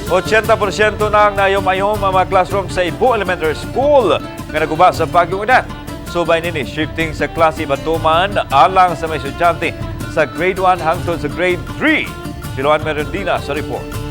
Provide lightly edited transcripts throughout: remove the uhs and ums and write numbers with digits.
80% na ang nayom-ayom ang mga classroom sa Ibo Elementary School nga naguba sa Bagyong Odette. Subay nini shifting sa klase ipatuman alang sa mga estudyante sa grade 1 hangtod sa grade 3. Siloan Merendina sa report.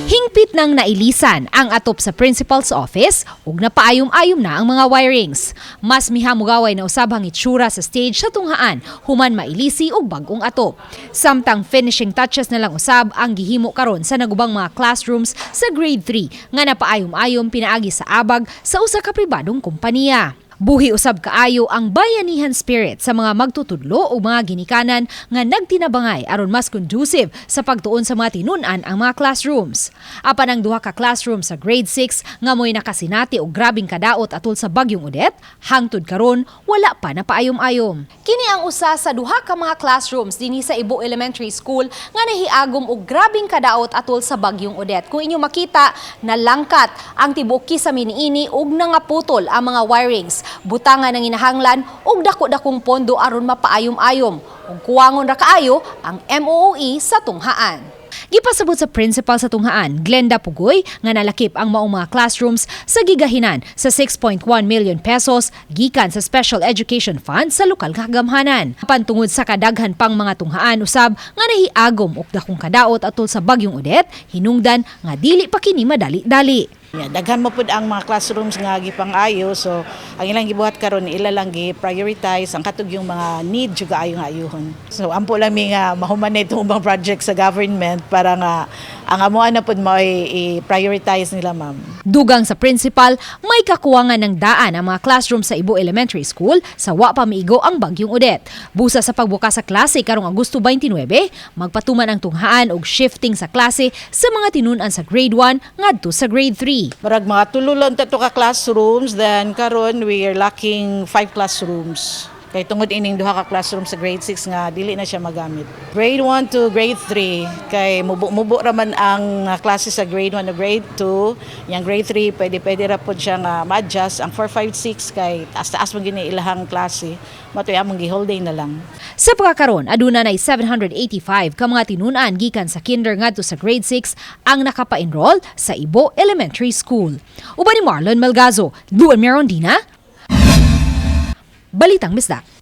Hingpit nang nailisan ang atop sa principal's office ug napaayom-ayom na ang mga wirings. Mas mihamugaway na usab ang itsura sa stage sa tunghaan human mailisi og bag-ong atop. Samtang finishing touches na lang usab ang gihimo karon sa nagubang mga classrooms sa grade 3 nga napaayom-ayom pinaagi sa abag sa usa ka pribadong kompanya. Buhi usab kaayo ang bayanihan spirit sa mga magtutudlo o mga ginikanan nga nagtinabangay aron mas conducive sa pagtuon sa mga tinun-an ang mga classrooms. Apan ang duha ka classroom sa grade 6 nga mo'y nakasinati og grabing kadaot atol sa Bagyong Odette, hangtod karon wala pa napaayom-ayom. Kini ang usa sa duha ka mga classrooms dinhi sa Ibo Elementary School nga nahiagom og grabing kadaot atol sa Bagyong Odette. Kung inyo makita, nalangkat ang tibuok kisame niini ug nangaputol ang mga wirings. Butangan ng inahanglan og dako-dakong pondo aron mapaayom-ayom ug kuwangon ra kaayo ang MOOE sa tunghaan. Gipasabot sa principal sa tunghaan, Glenda Pugoy, nga nalakip ang maong mga classrooms sa gigahinan sa 6.1 million pesos gikan sa Special Education Fund sa lokal nga kagamhanan. Pantungod sa kadaghan pang mga tunghaan usab nga nahiagom og dakong kadaot atol sa Bagyong Odette, hinungdan nga dili pa kini madali-dali. Daghan mo pud ang mga classrooms nga gipang-ayo, so ang ilang gibuhat karon ila lang gi-prioritize ang katug yung mga need juga ayo nga ayuhon. So ampo lang mi nga mahuman na itong mga project sa government para nga ang amuan na pud mo i-prioritize nila, ma'am. Dugang sa principal, may kakuwangan ng daan ang mga classroom sa Ibo Elementary School sa wa pa miigo ang Bagyong Odette. Busa sa pagbukas sa klase karong Agosto 29, magpatuman ang tunghaan og shifting sa klase sa mga tinun-an sa grade 1 ngadto sa grade 3. Marag mga tulo lang tato ka classrooms, then karon we are lacking 5 classrooms. Kay tungod ining duha ka classroom sa grade 6 nga dili na siya magamit. Grade 1 to grade 3 kay mubo raman ang klase sa grade 1 to grade 2. Yang grade 3 pwede ra pod siya nga ma-adjust. Ang 4, 5, 6 kay taas man gini ilahang klase. Matoy among gi-whole day na lang. Sa pagkakaroon, aduna nay 785 ka mga tinun-an gikan sa kinder ngadto sa grade 6 ang nakapa-enroll sa Ibo Elementary School. Uban ni Marlon Melgazo, Duan Merondina, Balitang Bisdak.